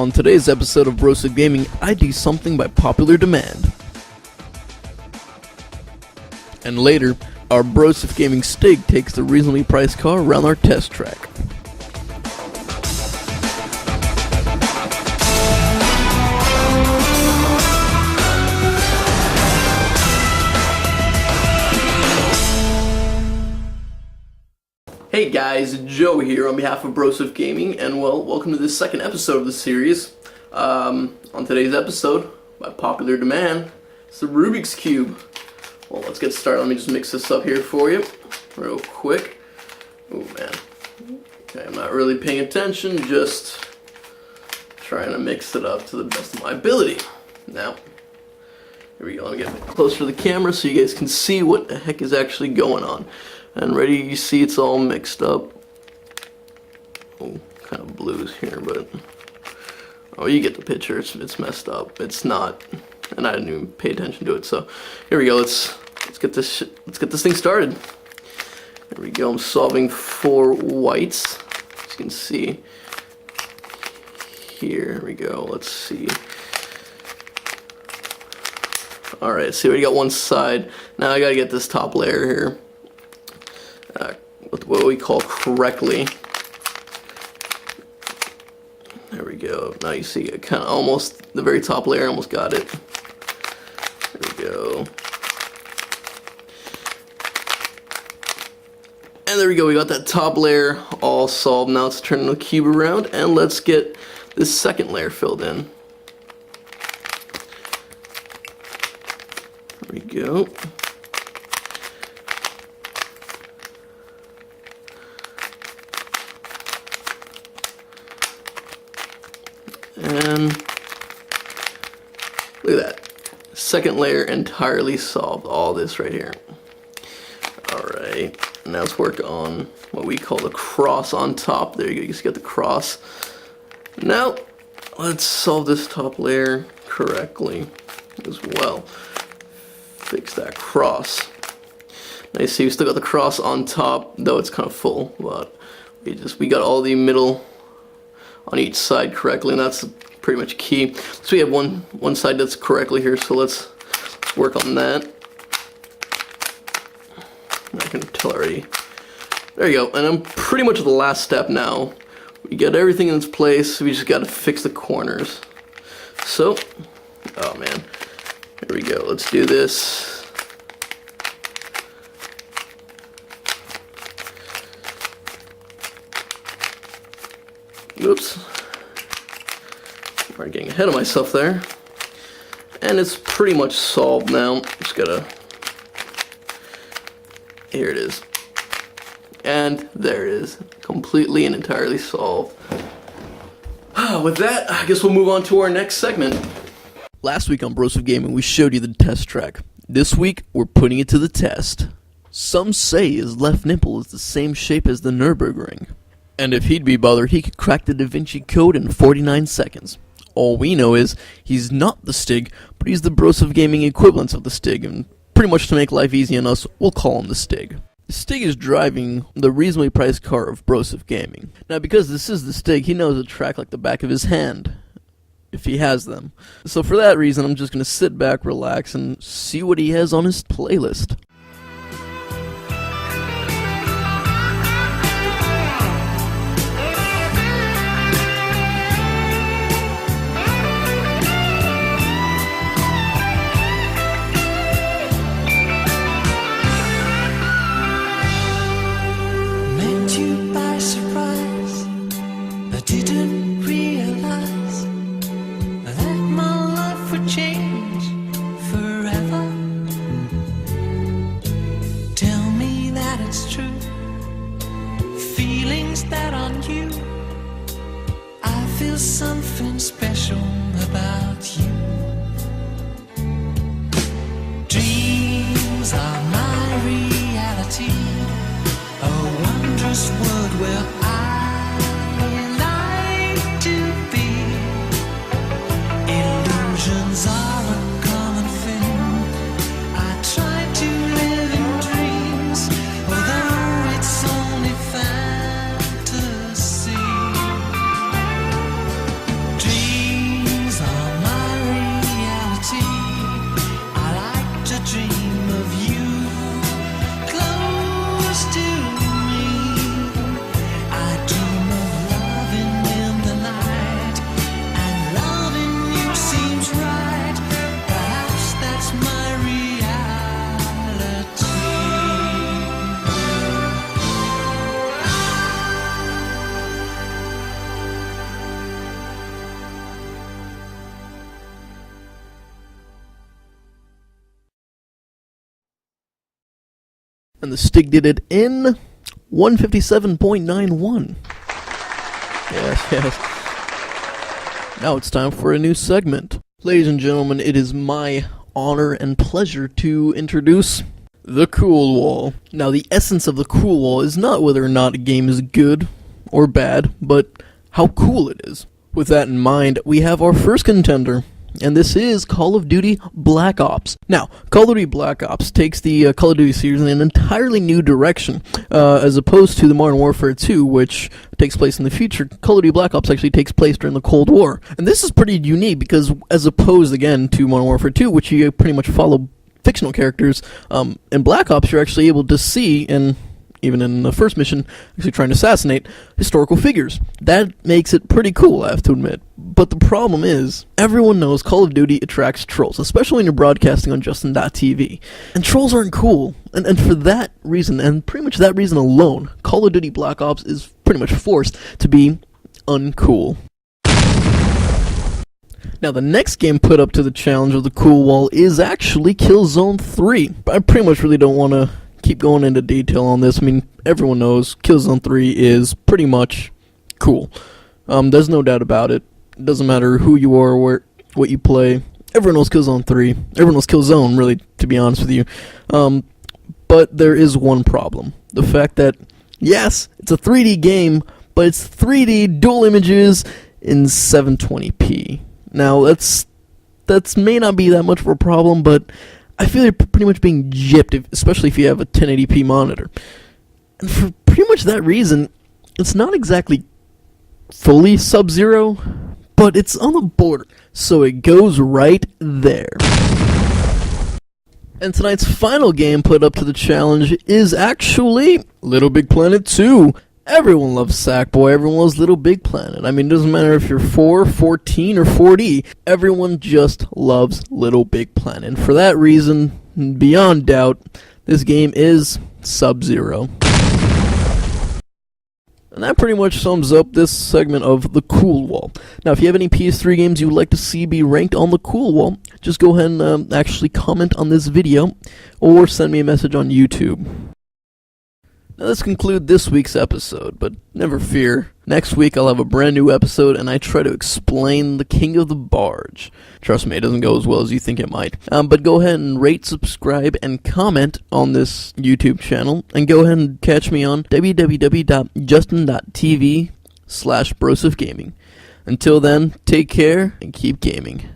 On today's episode of Brosef Gaming, I do something by popular demand. And later, our Brosef Gaming Stig takes the reasonably priced car around our test track. Hey guys, Joe here on behalf of Brosef Gaming, and well, welcome to this second episode of the series. On today's episode, by popular demand, it's the Rubik's Cube. Well, let's get started. Let me just mix this up here for you, real quick. Oh man. Okay, I'm not really paying attention, just trying to mix it up to the best of my ability. Now, here we go. Let me get closer to the camera so you guys can see what the heck is actually going on. And ready, you see it's all mixed up. Oh, kind of blues here, but oh, you get the picture. It's messed up. It's not, and I didn't even pay attention to it. So here we go. Let's get this thing started. There we go. I'm solving for whites. As you can see here. Here we go. Let's see. All right. See, we got one side. Now I gotta get this top layer here. With what we call correctly. There we go. Now you see it kind of almost, the very top layer, almost got it. There we go. And there we go, we got that top layer all solved. Now let's turn the cube around and let's get this second layer filled in. There we go. And look at that. Second layer entirely solved. All this right here. Alright. Now let's work on what we call the cross on top. There you go. You just get the cross. Now, let's solve this top layer correctly as well. Fix that cross. Now you see we still got the cross on top, though it's kind of full, but we got all the middle on each side correctly, and that's pretty much key. So we have one side that's correctly here, so let's work on that. I can tell already. There you go, and I'm pretty much at the last step now. We got everything in its place, we just got to fix the corners. So, oh man, here we go, let's do this. Oops. I'm getting ahead of myself there. And it's pretty much solved now. Just gotta... Here it is. And there it is. Completely and entirely solved. With that, I guess we'll move on to our next segment. Last week on Brosef Gaming, we showed you the test track. This week, we're putting it to the test. Some say his left nipple is the same shape as the Nürburgring. And if he'd be bothered, he could crack the Da Vinci Code in 49 seconds. All we know is, he's not the Stig, but he's the Brosef Gaming equivalent of the Stig, and pretty much to make life easy on us, we'll call him the Stig. The Stig is driving the reasonably priced car of Brosef Gaming. Now because this is the Stig, he knows the track like the back of his hand, if he has them. So for that reason, I'm just going to sit back, relax, and see what he has on his playlist. Didn't realize that my life would change forever. And the Stig did it in 157.91. Yes. Now it's time for a new segment. Ladies and gentlemen, it is my honor and pleasure to introduce the Cool Wall. Now, the essence of the Cool Wall is not whether or not a game is good or bad, but how cool it is. With that in mind, we have our first contender, and this is Call of Duty Black Ops. Now, Call of Duty Black Ops takes the Call of Duty series in an entirely new direction, as opposed to the Modern Warfare 2, which takes place in the future. Call of Duty Black Ops actually takes place during the Cold War. And this is pretty unique because, as opposed, again, to Modern Warfare 2, which you pretty much follow fictional characters, in Black Ops you're actually able to see, and even in the first mission, actually trying to assassinate historical figures. That makes it pretty cool, I have to admit. But the problem is, everyone knows Call of Duty attracts trolls, especially when you're broadcasting on Justin.tv. And trolls aren't cool. And for that reason, and pretty much that reason alone, Call of Duty Black Ops is pretty much forced to be uncool. Now, the next game put up to the challenge of the Cool Wall is actually Killzone 3. I pretty much really don't want to keep going into detail on this. I mean, everyone knows Killzone 3 is pretty much cool. There's no doubt about it. It doesn't matter who you are or what you play. Everyone knows Killzone 3. Everyone knows Killzone, really, to be honest with you. But there is one problem. The fact that, yes, it's a 3D game, but it's 3D dual images in 720p. Now, that's may not be that much of a problem, but I feel you're pretty much being gypped, especially if you have a 1080p monitor. And for pretty much that reason, it's not exactly fully Sub-Zero, but it's on the border, so it goes right there. And tonight's final game put up to the challenge is actually Little Big Planet 2. Everyone loves Sackboy, everyone loves Little Big Planet. I mean, it doesn't matter if you're 4, 14, or 40, everyone just loves Little Big Planet. And for that reason, beyond doubt, this game is Sub-Zero. And that pretty much sums up this segment of the Cool Wall. Now, if you have any PS3 games you would like to see be ranked on the Cool Wall, just go ahead and actually comment on this video, or send me a message on YouTube. Now, let's conclude this week's episode, but never fear. Next week, I'll have a brand new episode, and I try to explain the King of the Barge. Trust me, it doesn't go as well as you think it might. But go ahead and rate, subscribe, and comment on this YouTube channel, and go ahead and catch me on www.justin.tv/Brosef Gaming. Until then, take care, and keep gaming.